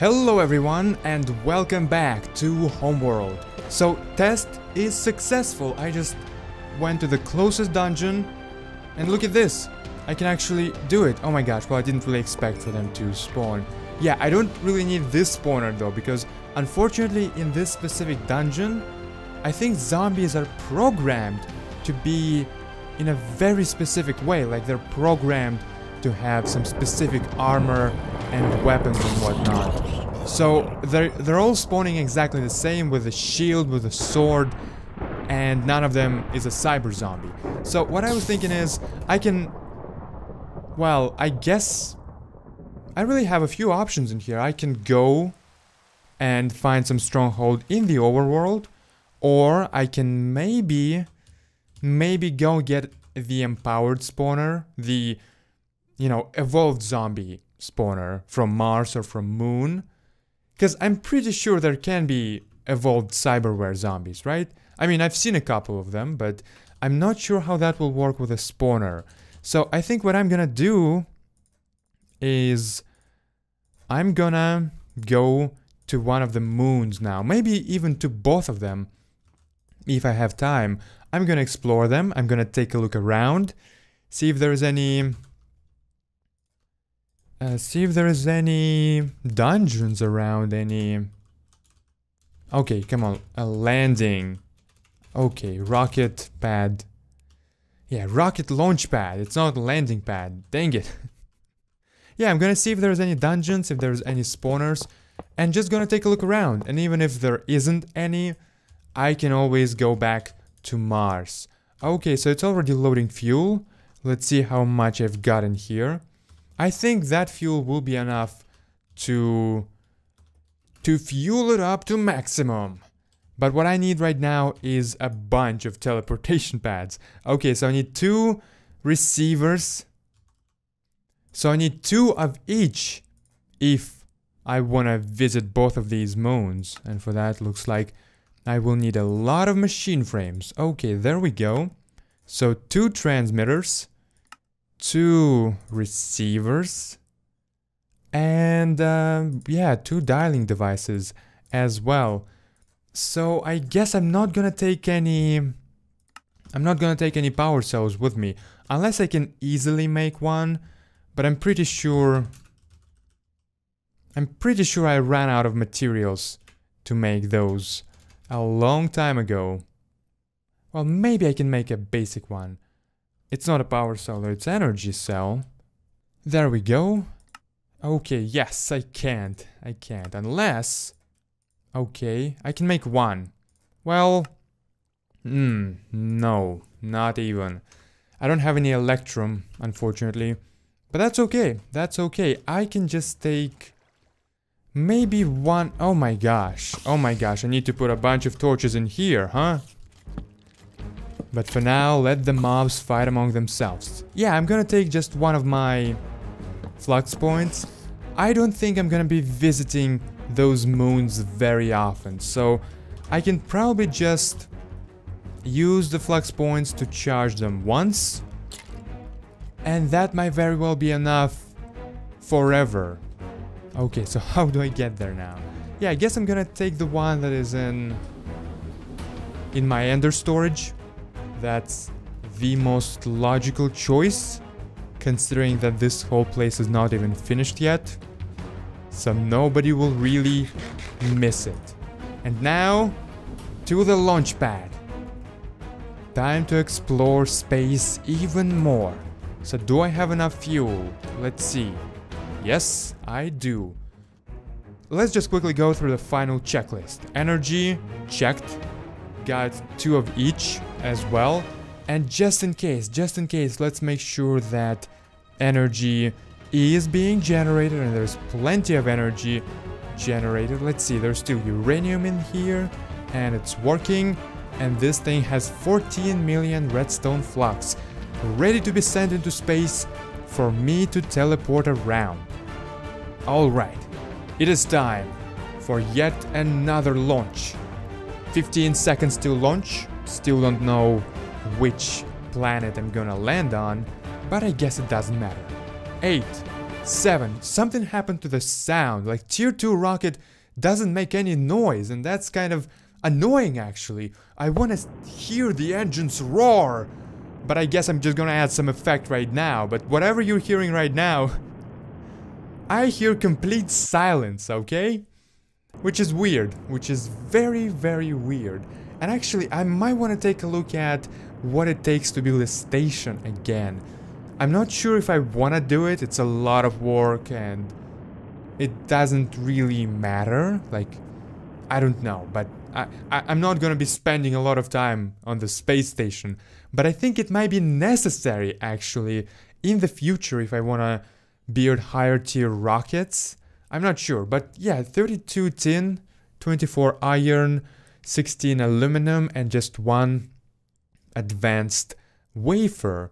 Hello everyone and welcome back to Homeworld. So test is successful. I just went to the closest dungeon and look at this. I can actually do it. Oh my gosh, well I didn't really expect for them to spawn. Yeah, I don't really need this spawner though, because unfortunately in this specific dungeon I think zombies are programmed to be in a very specific way. Like they're programmed to have some specific armor and weapons and whatnot. So they're all spawning exactly the same, with a shield, with a sword, and none of them is a cyber zombie. So what I was thinking is, I can... well, I guess... I really have a few options in here. I can go and find some stronghold in the overworld, or I can maybe go get the empowered spawner, the... you know, evolved zombie spawner from Mars or from Moon. Because I'm pretty sure there can be evolved cyberware zombies, right? I mean, I've seen a couple of them, but I'm not sure how that will work with a spawner. So I think what I'm gonna do is I'm gonna go to one of the moons now. Maybe even to both of them, if I have time. I'm gonna explore them. I'm gonna take a look around, see if there's any... see if there is any dungeons around, any... okay, come on, a landing. Okay, rocket pad. Yeah, rocket launch pad, it's not a landing pad, dang it. Yeah, I'm gonna see if there's any dungeons, if there's any spawners, and just gonna take a look around. And even if there isn't any, I can always go back to Mars. Okay, so it's already loading fuel. Let's see how much I've got in here. I think that fuel will be enough to fuel it up to maximum. But what I need right now is a bunch of teleportation pads. Okay, so I need 2 receivers. So I need 2 of each if I want to visit both of these moons. And for that, looks like I will need a lot of machine frames. Okay, there we go. So 2 transmitters, 2 receivers, and yeah, 2 dialing devices as well. So I guess I'm not gonna take any power cells with me, unless I can easily make one, but I'm pretty sure I ran out of materials to make those a long time ago. Well, maybe I can make a basic one. It's not a power cell, it's energy cell. There we go. Okay, yes, I can't, unless... okay, I can make one. Well... no, not even. I don't have any electrum, unfortunately. But that's okay, I can just take... maybe one... oh my gosh, I need to put a bunch of torches in here, huh? But for now, let the mobs fight among themselves. Yeah, I'm gonna take just one of my flux points. I don't think I'm gonna be visiting those moons very often, so I can probably just use the flux points to charge them once. And that might very well be enough forever. Okay, so how do I get there now? Yeah, I guess I'm gonna take the one that is in my ender storage. That's the most logical choice, considering that this whole place is not even finished yet. So nobody will really miss it. And now, to the launch pad. Time to explore space even more. So do I have enough fuel? Let's see. Yes, I do. Let's just quickly go through the final checklist. Energy, checked. Got 2 of each as well. And just in case, let's make sure that energy is being generated, and there's plenty of energy generated. Let's see, there's 2 uranium in here, and it's working. And this thing has 14 million redstone flux, ready to be sent into space for me to teleport around. Alright, it is time for yet another launch. 15 seconds to launch. Still don't know which planet I'm gonna land on, but I guess it doesn't matter. 8, 7. Something happened to the sound. Like tier 2 rocket doesn't make any noise, and that's kind of annoying actually. I want to hear the engines roar. But I guess I'm just gonna add some effect right now. But whatever you're hearing right now, I hear complete silence, okay? Which is weird, which is very, very weird. And actually, I might want to take a look at what it takes to build a station again. I'm not sure if I want to do it. It's a lot of work and it doesn't really matter. Like, I don't know, but I'm not gonna be spending a lot of time on the space station. But I think it might be necessary, actually, in the future if I want to build higher tier rockets. I'm not sure, but yeah, 32 tin, 24 iron, 16 aluminum, and just 1 advanced wafer.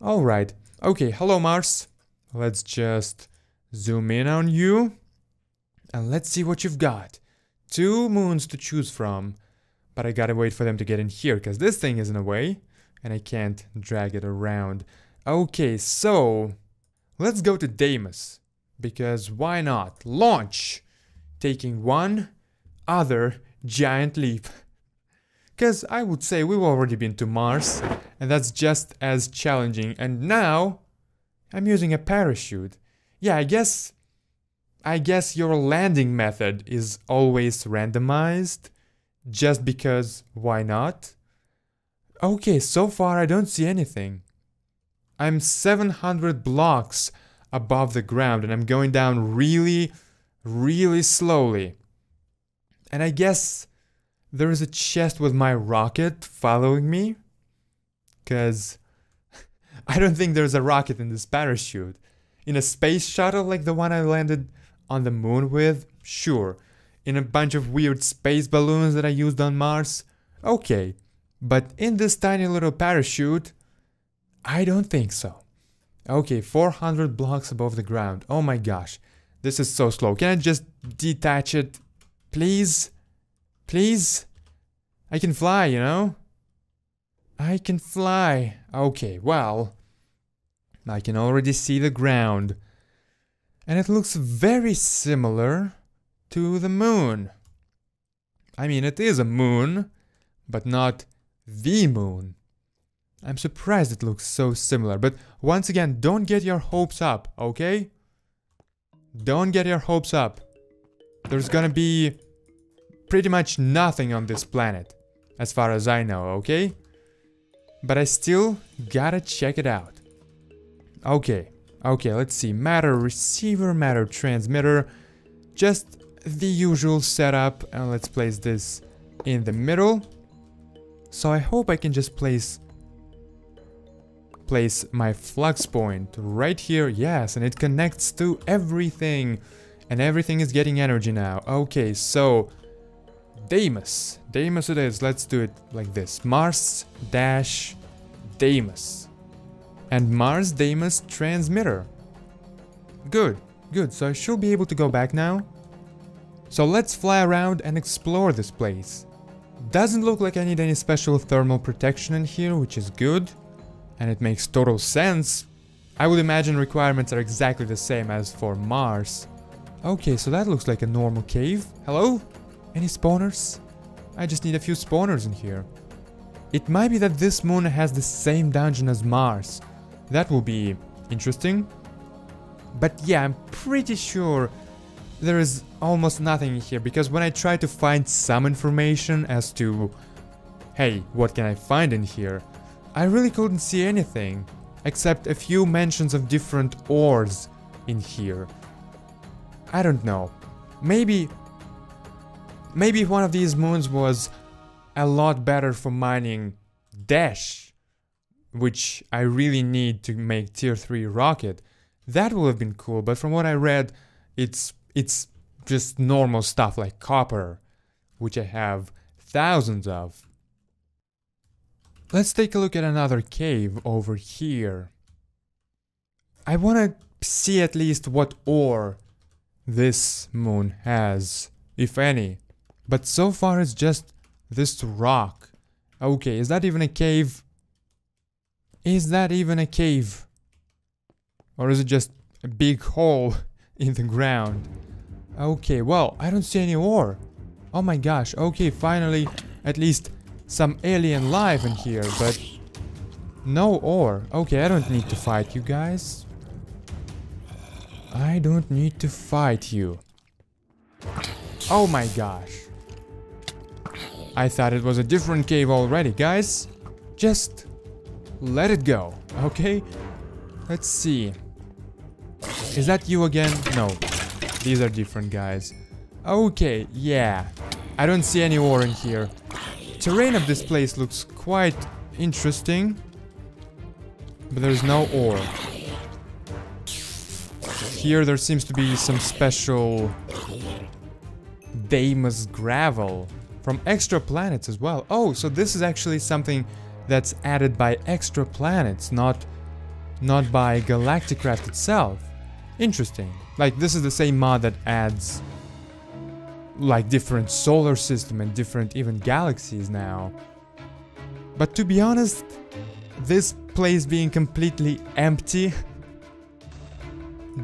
Alright, okay, hello Mars. Let's just zoom in on you. And let's see what you've got. 2 moons to choose from. But I gotta wait for them to get in here, because this thing is in the way. And I can't drag it around. Okay, so let's go to Deimos. Because why not? Launch! Taking one other giant leap. Because I would say we've already been to Mars. And that's just as challenging. And now I'm using a parachute. Yeah, I guess your landing method is always randomized. Just because why not? Okay, so far I don't see anything. I'm 700 blocks above the ground and I'm going down really, really slowly. And I guess there is a chest with my rocket following me. Because I don't think there's a rocket in this parachute. In a space shuttle like the one I landed on the moon with, sure. In a bunch of weird space balloons that I used on Mars, okay. But in this tiny little parachute, I don't think so. Okay, 400 blocks above the ground. Oh my gosh, this is so slow. Can I just detach it? Please? Please? I can fly, you know? I can fly. Okay, well, I can already see the ground. And it looks very similar to the moon. I mean, it is a moon, but not the moon. I'm surprised it looks so similar, but once again, don't get your hopes up, okay? Don't get your hopes up. There's gonna be pretty much nothing on this planet, as far as I know, okay? But I still gotta check it out. Okay, let's see. Matter receiver, matter transmitter. Just the usual setup, and let's place this in the middle. So I hope I can just place my flux point right here. Yes, and it connects to everything. And everything is getting energy now. Okay, so Deimos. Deimos it is. Let's do it like this. Mars dash Deimos. And Mars Deimos transmitter. Good, good. So I should be able to go back now. So let's fly around and explore this place. Doesn't look like I need any special thermal protection in here, which is good. And it makes total sense. I would imagine requirements are exactly the same as for Mars. Okay, so that looks like a normal cave. Hello? Any spawners? I just need a few spawners in here. It might be that this moon has the same dungeon as Mars. That will be interesting. But yeah, I'm pretty sure there is almost nothing in here, because when I tried to find some information as to, hey, what can I find in here, I really couldn't see anything, except a few mentions of different ores in here. I don't know. Maybe one of these moons was a lot better for mining Dash, which I really need to make tier 3 rocket. That would have been cool, but from what I read, it's just normal stuff like copper, which I have thousands of. Let's take a look at another cave over here. I want to see at least what ore this moon has, if any. But so far it's just this rock. Okay, is that even a cave? Is that even a cave? Or is it just a big hole in the ground. Okay, well, I don't see any ore. Oh my gosh, okay, finally, at least some alien life in here, but no ore. Okay, I don't need to fight you guys. I don't need to fight you. Oh my gosh. I thought it was a different cave already, guys. Just let it go, okay? Let's see. Is that you again? No. These are different guys. Okay, yeah. I don't see any ore in here. Terrain of this place looks quite interesting. But there's no ore. Here there seems to be some special Deimos gravel from extra planets as well. Oh, so this is actually something that's added by extra planets, not by Galacticraft itself. Interesting. Like, this is the same mod that adds like different solar system and different even galaxies now. But to be honest, this place being completely empty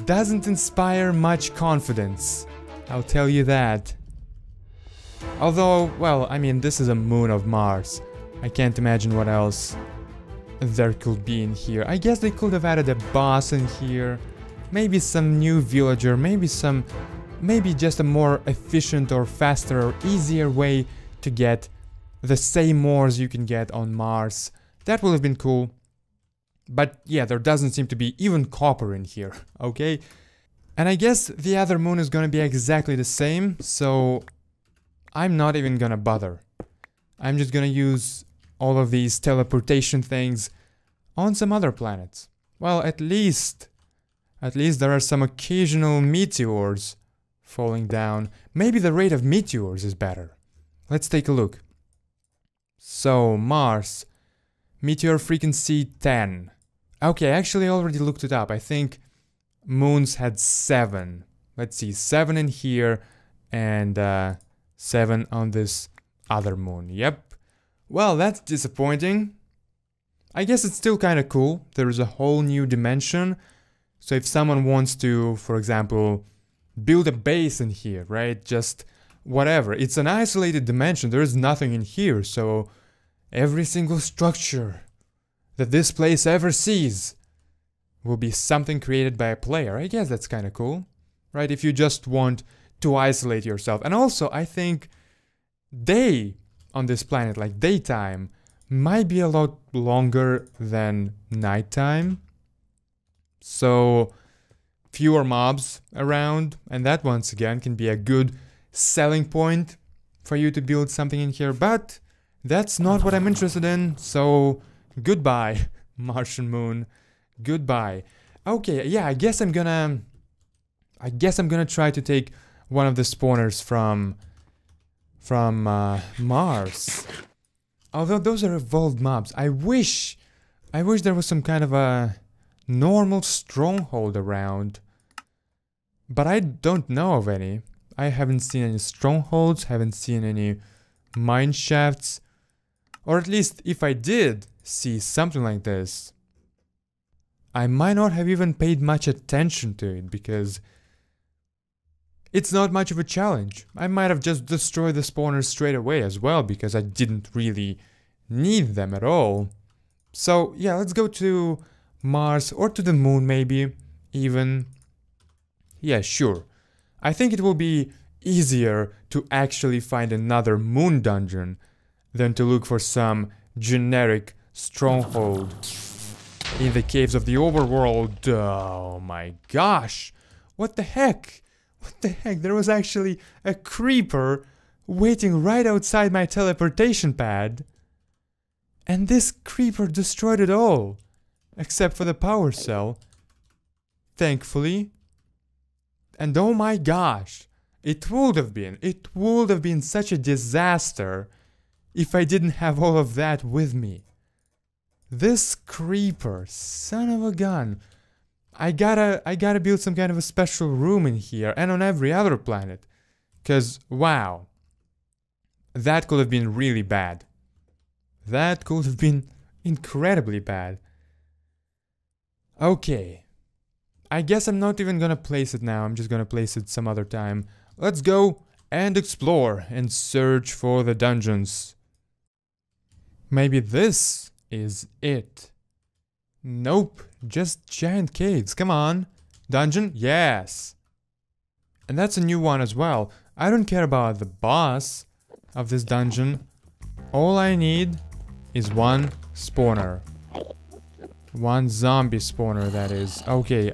doesn't inspire much confidence. I'll tell you that. Although, well, I mean, this is a moon of Mars. I can't imagine what else there could be in here. I guess they could have added a boss in here. Maybe some new villager, maybe just a more efficient or faster or easier way to get the same ores you can get on Mars. That would have been cool. But yeah, there doesn't seem to be even copper in here, okay? And I guess the other moon is gonna be exactly the same, so I'm not even gonna bother. I'm just gonna use all of these teleportation things on some other planets. Well, at least there are some occasional meteors falling down. Maybe the rate of meteors is better. Let's take a look. So, Mars. Meteor frequency 10. Okay, I actually already looked it up. I think moons had 7. Let's see, 7 in here and 7 on this other moon. Yep. Well, that's disappointing. I guess it's still kind of cool. There is a whole new dimension. So if someone wants to, for example, build a base in here, right? Just whatever. It's an isolated dimension. There is nothing in here. So every single structure that this place ever sees will be something created by a player. I guess that's kind of cool, right? If you just want to isolate yourself. And also, I think day on this planet, like daytime, might be a lot longer than nighttime. So fewer mobs around, and that once again can be a good selling point for you to build something in here. But that's not what I'm interested in, so goodbye, Martian moon. Goodbye. Okay, yeah, I guess I'm gonna try to take one of the spawners from Mars. Although those are evolved mobs. I wish there was some kind of a normal stronghold around. But I don't know of any. I haven't seen any strongholds, haven't seen any mine shafts. Or at least if I did see something like this, I might not have even paid much attention to it because it's not much of a challenge. I might have just destroyed the spawners straight away as well because I didn't really need them at all. So yeah, let's go to Mars or to the moon maybe even. Yeah, sure. I think it will be easier to actually find another moon dungeon than to look for some generic stronghold in the caves of the overworld. Oh my gosh! What the heck? What the heck? There was actually a creeper waiting right outside my teleportation pad. And this creeper destroyed it all. Except for the power cell. Thankfully. And oh my gosh. It would have been such a disaster if I didn't have all of that with me. This creeper, son of a gun. I gotta build some kind of a special room in here and on every other planet. 'Cause, wow. That could have been really bad. That could have been incredibly bad. Okay. I guess I'm not even gonna place it now. I'm just gonna place it some other time. Let's go and explore and search for the dungeons. Maybe this is it. Nope, just giant caves. Come on. Dungeon? Yes. And that's a new one as well. I don't care about the boss of this dungeon. All I need is one spawner. One zombie spawner, that is. Okay,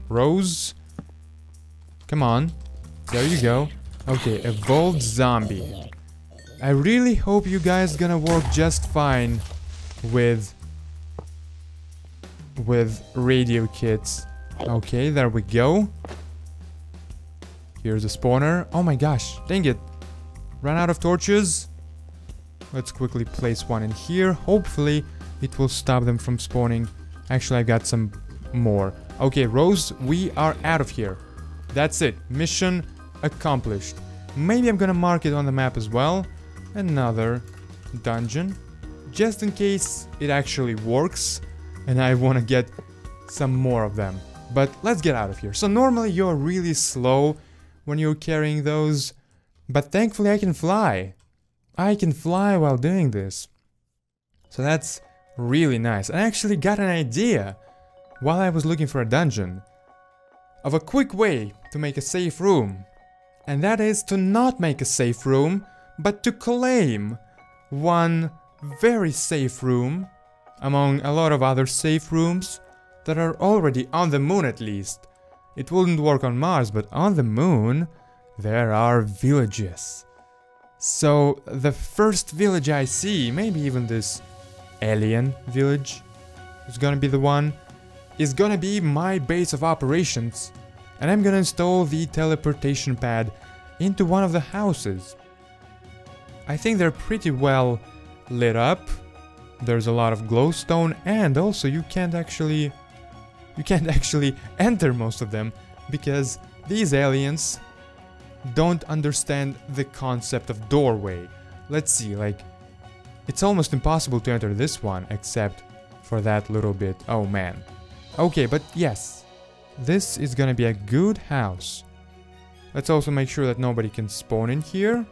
Rose? Come on. There you go. Okay, evolved zombie. I really hope you guys gonna work just fine with radio kits. Okay, there we go. Here's a spawner. Oh my gosh, dang it. Ran out of torches. Let's quickly place one in here. Hopefully it will stop them from spawning. Actually, I got some more. Okay, Rose, we are out of here. That's it. Mission accomplished. Maybe I'm gonna mark it on the map as well. Another dungeon. Just in case it actually works and I want to get some more of them. But let's get out of here. So normally you're really slow when you're carrying those. But thankfully I can fly. I can fly while doing this. So that's really nice. I actually got an idea while I was looking for a dungeon of a quick way to make a safe room. And that is to not make a safe room, but to claim one very safe room among a lot of other safe rooms that are already on the moon at least. It wouldn't work on Mars, but on the moon there are villages. So the first village I see, maybe even this alien village is gonna be the one, is gonna be my base of operations. And I'm gonna install the teleportation pad into one of the houses. I think they're pretty well lit up. There's a lot of glowstone, and also you can't actually enter most of them because these aliens don't understand the concept of doorway. Let's see, like, it's almost impossible to enter this one except for that little bit. Oh man. Okay, but yes, this is gonna be a good house. Let's also make sure that nobody can spawn in here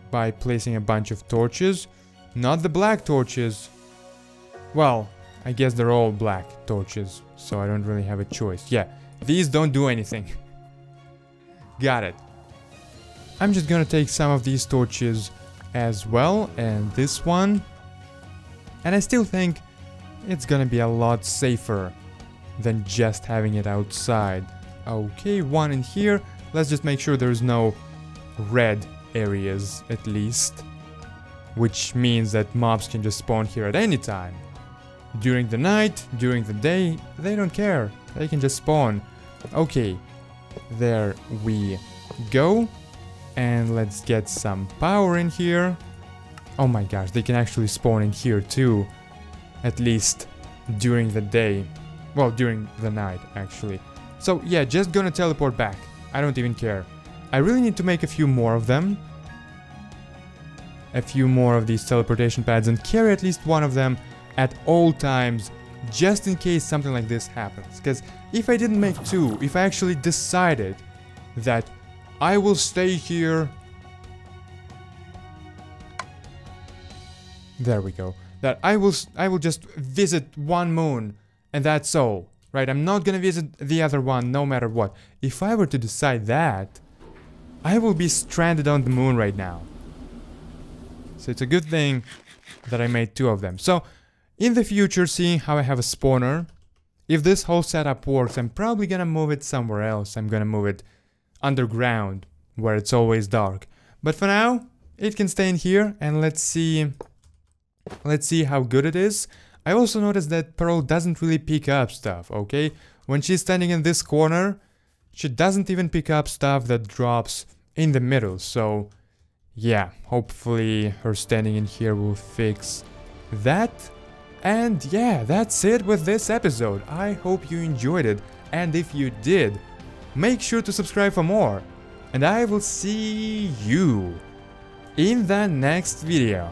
by placing a bunch of torches. Not the black torches. Well, I guess they're all black torches, so I don't really have a choice. Yeah, these don't do anything. Got it. I'm just gonna take some of these torches as well, and this one. And I still think it's gonna be a lot safer than just having it outside. Okay, one in here. Let's just make sure there's no red areas at least, which means that mobs can just spawn here at any time. During the night, during the day, they don't care. They can just spawn. Okay, there we go. And let's get some power in here. Oh my gosh, they can actually spawn in here too. At least during the day. Well, during the night actually. So yeah, just gonna teleport back. I don't even care. I really need to make a few more of them. A few more of these teleportation pads and carry at least one of them at all times, just in case something like this happens. Because if I didn't make two, if I actually decided that I will stay here, there we go, that I will just visit one moon and that's all, right? I'm not gonna visit the other one no matter what. If I were to decide that, I will be stranded on the moon right now. So it's a good thing that I made two of them. So in the future, seeing how I have a spawner, if this whole setup works, I'm probably gonna move it somewhere else. I'm gonna move it underground, where it's always dark. But for now, it can stay in here, and let's see how good it is. I also noticed that Pearl doesn't really pick up stuff, okay? When she's standing in this corner, she doesn't even pick up stuff that drops in the middle. So yeah, hopefully her standing in here will fix that. And yeah, that's it with this episode. I hope you enjoyed it, and if you did, make sure to subscribe for more. And I will see you in the next video.